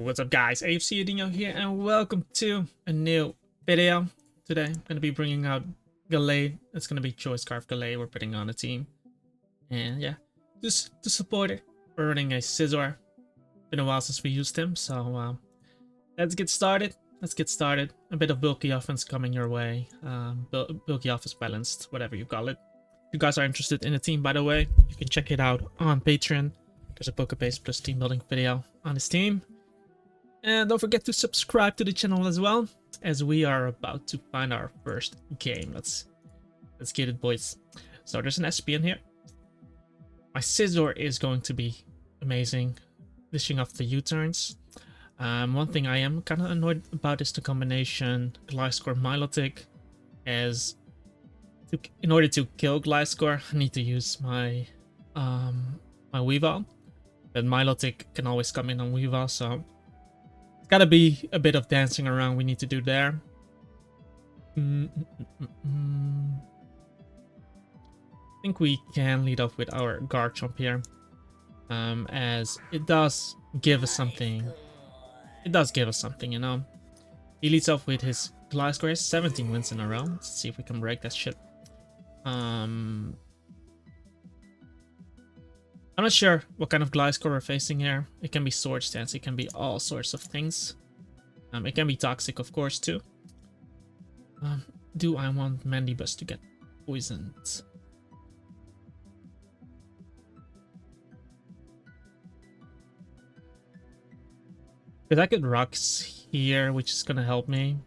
What's up guys, AFC Dino here and welcome to a new video. Today I'm going to be bringing out GALADE. It's going to be Choice Scarf GALADE we're putting on a team. And yeah, just to support it, we're running a Scizor. Been a while since we used him, so let's get started. A bit of bulky offense coming your way. Bulky offense balanced, whatever you call it. If you guys are interested in the team, by the way, you can check it out on Patreon. There's a PokeBase plus team building video on this team. And don't forget to subscribe to the channel as well, as we are about to find our first game. Let's get it, boys. So there's an SP in here. My Scizor is going to be amazing, dishing off the U-turns. One thing I am kind of annoyed about is the combination Gliscor Milotic, as in order to kill Gliscor, I need to use my my Weavile. But Milotic can always come in on Weavile, so it's gotta be a bit of dancing around we need to do there. I think we can lead off with our Garchomp here, as it does give us something. It does give us something, you know. He leads off with his Gliscor. He has 17 wins in a row. Let's see if we can break that shit. I'm not sure what kind of Gliscor we're facing here. It can be Sword Stance, it can be all sorts of things. It can be Toxic, of course, too. Do I want Mandibuzz to get poisoned? Because I could Rocks here, which is gonna help me.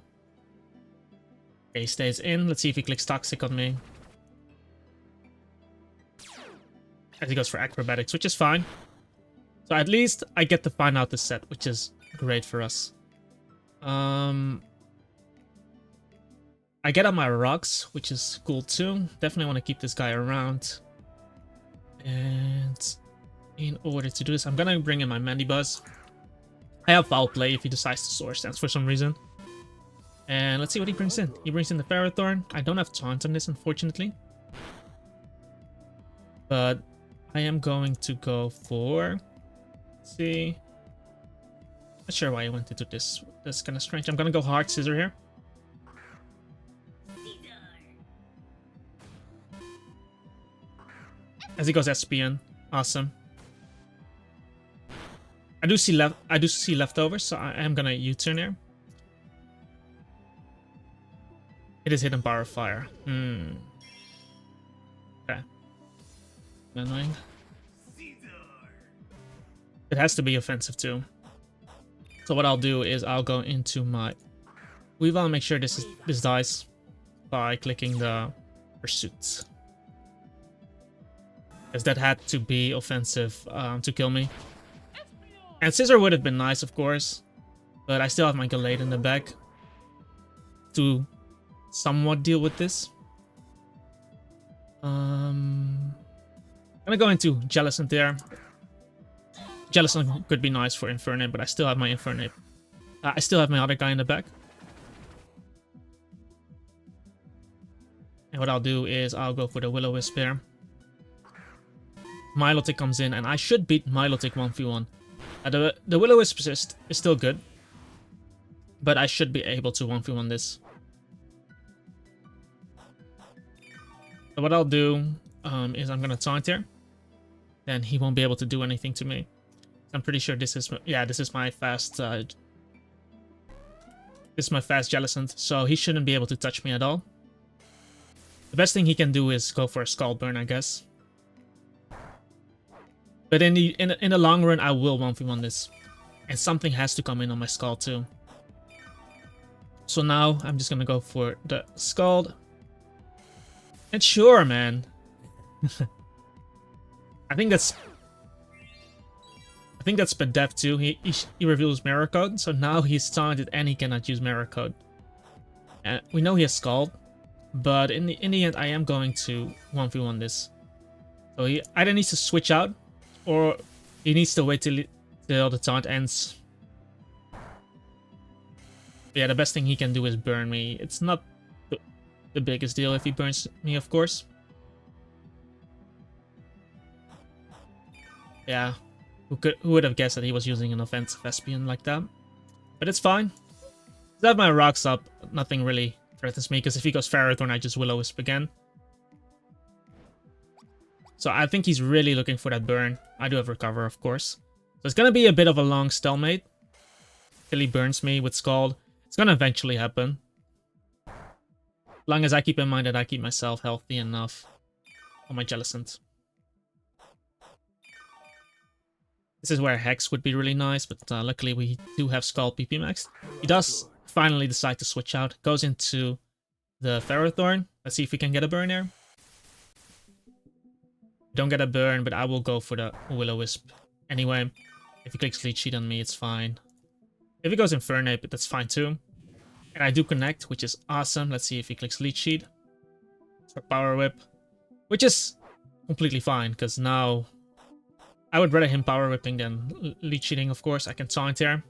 Okay, he stays in. Let's see if he clicks Toxic on me. As he goes for Acrobatics, which is fine. So at least I get to find out the set, which is great for us. I get on my Rocks, which is cool too. Definitely want to keep this guy around. And in order to do this, I'm gonna bring in my Mandibuzz. I have Foul Play if he decides to Sword Stance for some reason. And let's see what he brings in. He brings in the Ferrothorn. I don't have Taunt on this, unfortunately. But I am going to go for, let's see. Not sure why I went into this. That's kind of strange. I'm gonna go hard Scizor here. As he goes Espion. Awesome. I do see leftovers, so I am gonna U-turn here. It is Hidden Power Fire. Okay. Annoying. It has to be offensive too. So what I'll do is I'll go into my Weavile and make sure this dies by clicking the Pursuit. Because that had to be offensive to kill me. And Scizor would have been nice, of course, but I still have my GALADE in the back to somewhat deal with this. I'm gonna go into Jellicent there. Jellicent could be nice for Infernape, but I still have my Infernape. I still have my other guy in the back. And what I'll do is I'll go for the Will-O-Wisp here. Milotic comes in, and I should beat Milotic 1v1. The Will-O-Wisp is still good, but I should be able to 1v1 this. So what I'll do is I'm gonna taunt here. Then he won't be able to do anything to me. I'm pretty sure this is my fast Jellicent, so he shouldn't be able to touch me at all. The best thing he can do is go for a Skull Burn, I guess. But in the long run, I will 1v1 this. And something has to come in on my Skull too. So now, I'm just gonna go for the Scald. And sure, man. I think that's Spadef too. He reveals Mirror Code, so now he's taunted and he cannot use Mirror Code. And we know he has Scald, but in the end, I am going to 1v1 this. So he either needs to switch out, or he needs to wait till the taunt ends. Yeah, the best thing he can do is burn me. It's not the biggest deal if he burns me, of course. Yeah. Who would have guessed that he was using an offensive Espion like that? But it's fine. I have my rocks up. Nothing really threatens me, because if he goes Ferrothorn, I just Will-O-Wisp again. So I think he's really looking for that burn. I do have Recover, of course. So it's going to be a bit of a long stalemate. Till he burns me with Scald. It's going to eventually happen. As long as I keep in mind that I keep myself healthy enough on my Jellicent. This is where Hex would be really nice, but luckily we do have Scald PP max. He does finally decide to switch out. Goes into the Ferrothorn. Let's see if we can get a burn there. Don't get a burn, but I will go for the Will-O-Wisp anyway. If he clicks Leech Seed on me, it's fine. If he goes Infernape, that's fine too. And I do connect, which is awesome. Let's see if he clicks Leech Seed. For Power Whip. Which is completely fine, because now I would rather him Power Whipping than Leech Seeding, of course. I can Taunt here.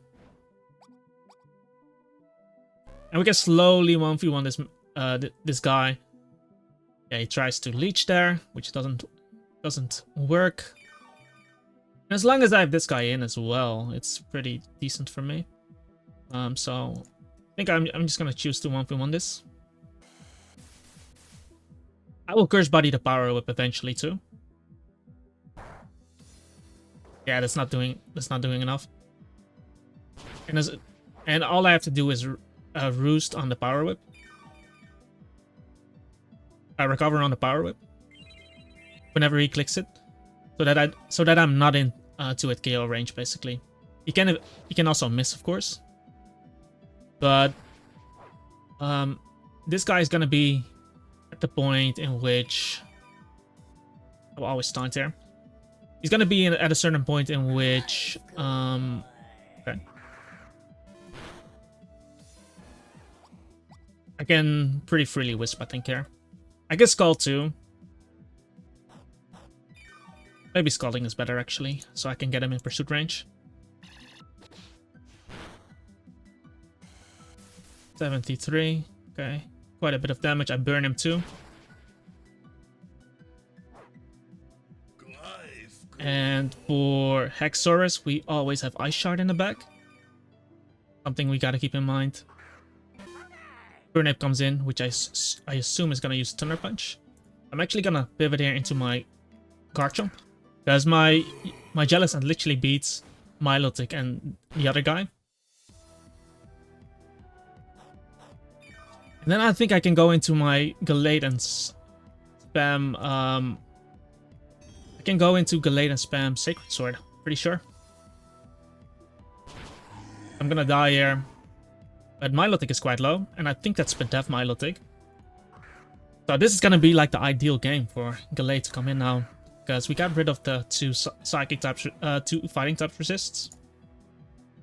And we can slowly 1v1 this guy. Yeah, he tries to Leech there, which doesn't work. And as long as I have this guy in as well, it's pretty decent for me. So I think I'm just gonna choose to 1v1 this. I will Curse Body the Power Whip eventually too. Yeah, that's not doing enough. And all I have to do is Roost on the Power Whip. I Recover on the Power Whip whenever he clicks it, so that I'm not in 2-hit KO range basically. He can also miss, of course, but this guy is gonna be at the point in which I will always taunt here. He's gonna be at a certain point in which okay, I can pretty freely Wisp, I think, here. I guess Scald too. Maybe Scalding is better actually, so I can get him in pursuit range. 73, okay. Quite a bit of damage. I burn him too. And for Hexorus, we always have Ice Shard in the back. Something we gotta keep in mind. Burnape comes in, which I assume is gonna use Thunder Punch. I'm actually gonna pivot here into my Garchomp, because my Jellicent literally beats Milotic and the other guy. And then I think I can go into my Galade and spam. I can go into Galade and spam Sacred Sword. Pretty sure. I'm gonna die here. But Milotic is quite low, and I think that's Spadef Milotic. So this is gonna be like the ideal game for Galade to come in now, because we got rid of the two psychic types, two fighting type resists,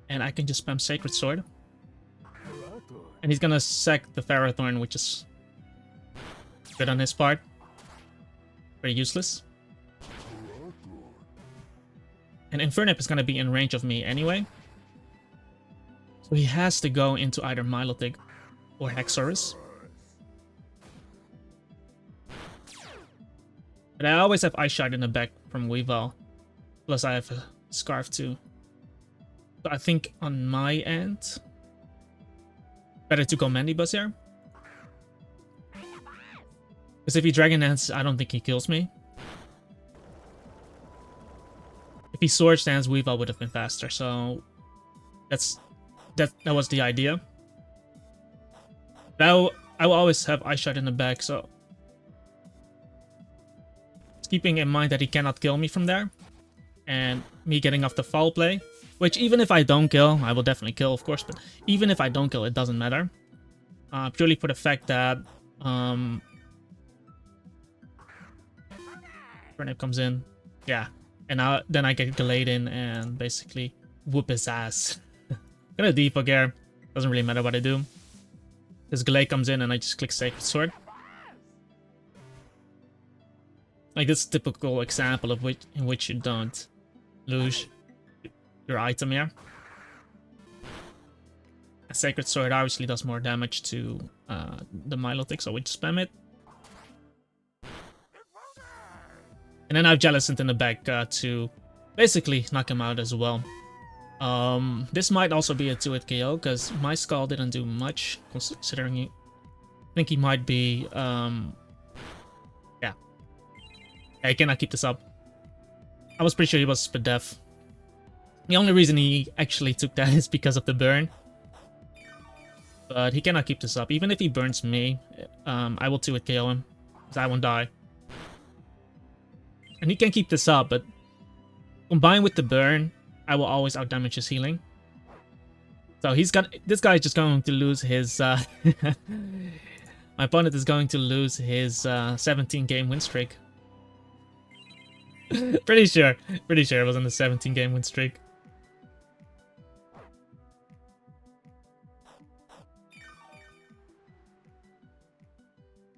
and I can just spam Sacred Sword. And he's gonna sack the Ferrothorn, which is good on his part. Very useless. And Infernape is gonna be in range of me anyway. So he has to go into either Milotic or Hexorus. But I always have Ice Shard in the back from Weavile. Plus I have a Scarf too. So I think on my end, better to go Mandibuzz here. Because if he Dragon Dance, I don't think he kills me. If he Sword Dance, Weavile would have been faster, so that was the idea. Now I will always have Ice Shard in the back, so keeping in mind that he cannot kill me from there, and me getting off the foul play, which even if I don't kill, I will definitely kill, of course, but even if I don't kill, it doesn't matter. Purely for the fact that Burnape comes in, yeah, and then I get Galade in and basically whoop his ass. Gonna defog here, doesn't really matter what I do. This Galade comes in and I just click Sacred Sword. Like this typical example of in which you don't lose your item here. A Sacred Sword obviously does more damage to the Milotic, so we just spam it. And then I have Jellicent in the back to basically knock him out as well. This might also be a 2-hit KO because my skull didn't do much considering I think he might be yeah, I cannot keep this up. I was pretty sure he was spit deaf. The only reason he actually took that is because of the burn. But he cannot keep this up. Even if he burns me, I will 2-hit KO him because I won't die. And he can keep this up, but combined with the burn, I will always outdamage his healing. So this guy is just going to lose his my opponent is going to lose his 17-game win streak. Pretty sure it was on the 17-game win streak.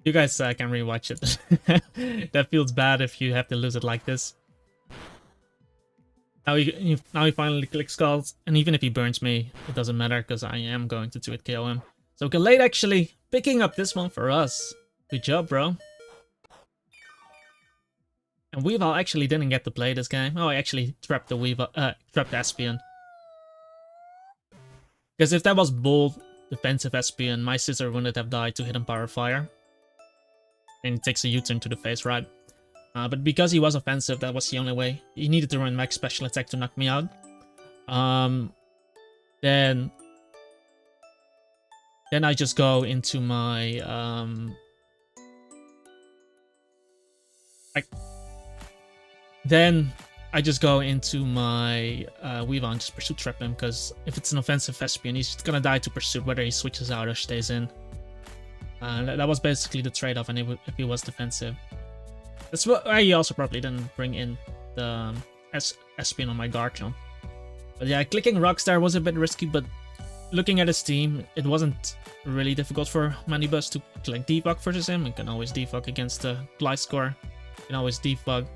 You guys can rewatch it. That feels bad if you have to lose it like this. Now he finally clicks skulls, and even if he burns me, it doesn't matter because I am going to 2-hit KO him. So GALADE actually picking up this one for us. Good job, bro. And Weavile actually didn't get to play this game. Oh, I actually trapped the trapped Espion. Because if that was bold defensive Espion, my scissor wouldn't have died to hidden power fire. And he takes a U-turn to the face, right? But because he was offensive, that was the only way. He needed to run max special attack to knock me out. Then I just go into my then I just go into my Weavile and just pursuit trap him, because if it's an offensive Espion, he's just gonna die to pursuit whether he switches out or stays in. That was basically the trade-off, and if he was defensive. That's why he also probably didn't bring in the Espion on my guard jump. But yeah, clicking Rockstar was a bit risky, but looking at his team, it wasn't really difficult for Mandibus to like defog versus him. You can always defog against the Gliscor. You can always defog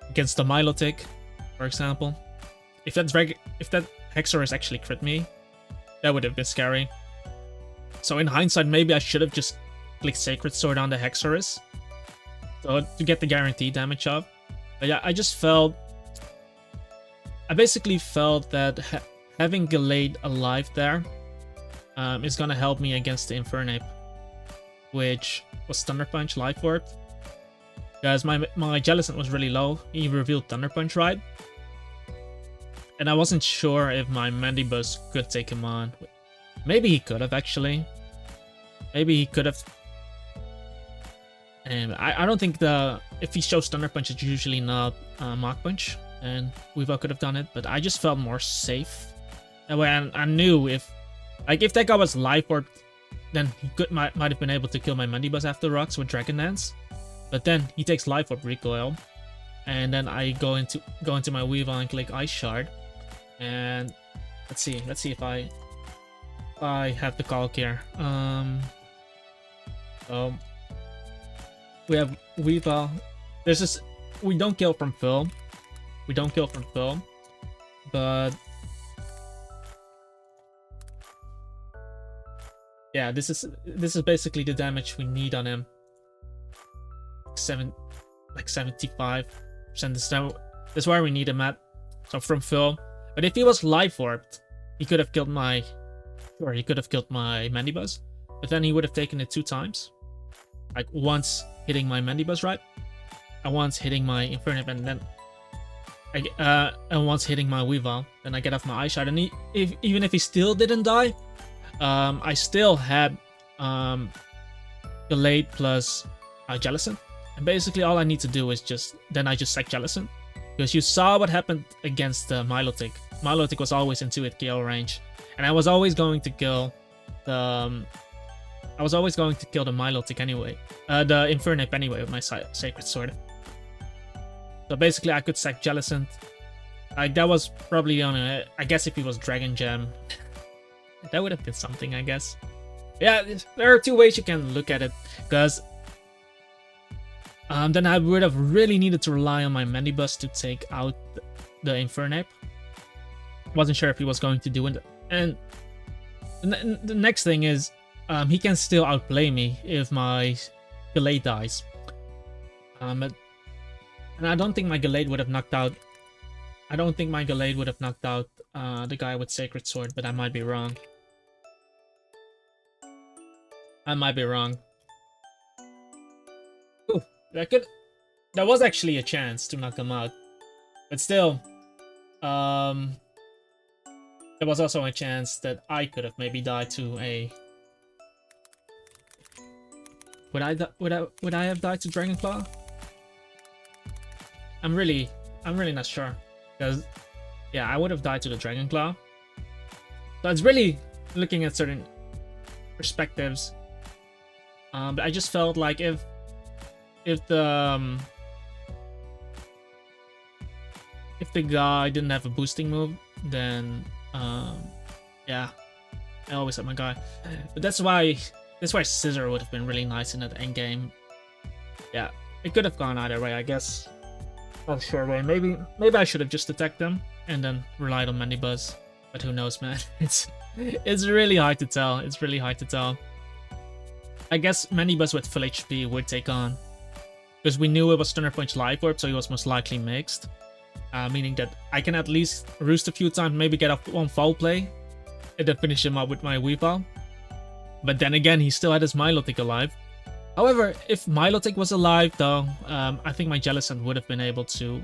against the Milotic, for example. If that Hexorus actually crit me, that would have been scary. So in hindsight, maybe I should have just clicked Sacred Sword on the Hexorus, so to get the guaranteed damage up. But yeah, I basically felt that having GALADE alive there is gonna help me against the Infernape, which was Thunder Punch Life Orb. Because my Jellicent was really low. He revealed Thunder Punch, right? And I wasn't sure if my Mandibus could take him on. Maybe he could have, actually. Maybe he could have. And I don't think if he shows Thunder Punch, it's usually not Mach Punch, and Weavile could have done it, but I just felt more safe. That way I knew if that guy was Life Orb, then he might have been able to kill my Mandibus after rocks with Dragon Dance. But then he takes Life Orb recoil, and then I go into my Weavile and click Ice Shard. And let's see if I have the calc here. So we have Weavile. There's this. We don't kill from film. But yeah, this is basically the damage we need on him. 75%. That's where we need him at. So from film. But if he was Life Orbed, he could have killed my Mandibus. But then he would have taken it 2 times. Like once hitting my Mandibus, right? And once hitting my Infernape, and then and once hitting my Weavile. Then I get off my Ice Shard, and even if he still didn't die, I still had GALADE plus Jellicent. And basically all I need to do is just sack Jellicent. Because you saw what happened against Milotic. Milotic was always in 2-hit KO range, and I was always going to kill the Milotic anyway, the Infernape anyway with my Sacred Sword. So basically I could sack Jellicent. Like that was probably on I guess if he was Dragon Gem, that would have been something, I guess. Yeah, there are 2 ways you can look at it, because then I would have really needed to rely on my Mandibus to take out the Infernape. Wasn't sure if he was going to do it. And the next thing is, he can still outplay me if my GALADE dies. And I don't think my GALADE would have knocked out I don't think my Galade would have knocked out the guy with Sacred Sword, but I might be wrong. I might be wrong. Ooh, that was actually a chance to knock him out. But still, there was also a chance that I could have maybe died to a... Would I have died to Dragonclaw? I'm really not sure. Because, yeah, I would have died to the Dragonclaw. So it's really looking at certain perspectives. But I just felt like if the guy didn't have a boosting move, then yeah, I always had my guy. But that's why Scissor would have been really nice in that end game. Yeah, it could have gone either way, I guess. Not sure way. Maybe I should have just attacked them and then relied on Mandibuzz. But who knows, man? It's really hard to tell. It's really hard to tell. I guess Mandibuzz with full HP would take on, because we knew it was Thunder Punch Life Orb, so he was most likely mixed. Meaning that I can at least roost a few times, maybe get up one foul play, and then finish him up with my Weavile. But then again, he still had his Milotic alive. However, if Milotic was alive though, I think my Jellicent would have been able to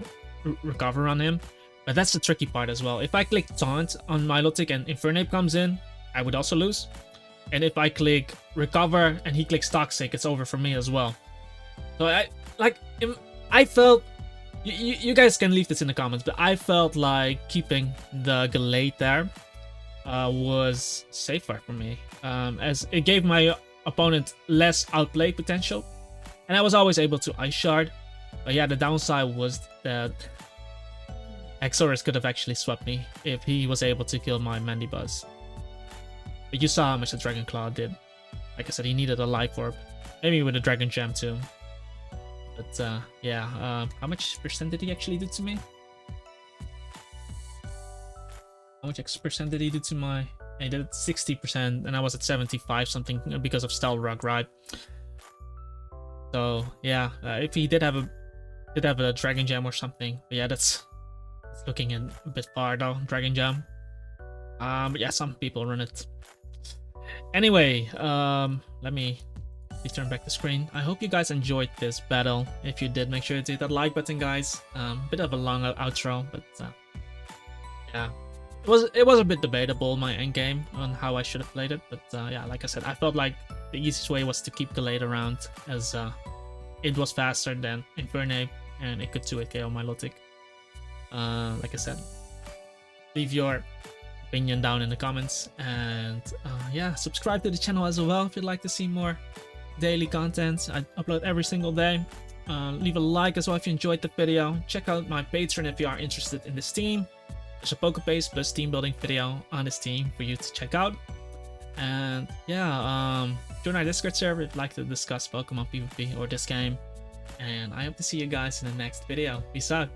recover on him. But that's the tricky part as well. If I click Taunt on Milotic and Infernape comes in, I would also lose. And if I click Recover and he clicks Toxic, it's over for me as well. So I felt... You guys can leave this in the comments, but I felt like keeping the Galade there was safer for me, as it gave my opponent less outplay potential, and I was always able to Ice Shard. But yeah, the downside was that Exorus could have actually swept me if he was able to kill my Mandibuzz. But you saw how much the Dragonclaw did. Like I said, he needed a Life Orb, maybe with a Dragon Gem too. But yeah, how much percent did he actually do to me? How much percent did he do to my... He did 60% and I was at 75 something because of Stelrug, right? So yeah, if he did have a Dragon Gem or something, but yeah, that's looking in a bit far though, Dragon Gem. But yeah, some people run it. Anyway, let me turn back the screen. I hope you guys enjoyed this battle. If you did, make sure to hit that like button, guys. Bit of a long outro, but yeah, it was a bit debatable, my end game, on how I should have played it. But yeah, like I said, I felt like the easiest way was to keep Galade around, as it was faster than Infernape and it could 2-hit KO Milotic. Like I said, leave your opinion down in the comments, and yeah, subscribe to the channel as well if you'd like to see more daily content. I upload every single day. Leave a like as well if you enjoyed the video. Check out my Patreon if you are interested in this team. There's a PokeBase plus team building video on this team for you to check out. And yeah, join our Discord server if you'd like to discuss Pokemon PvP or this game. And I hope to see you guys in the next video. Peace out.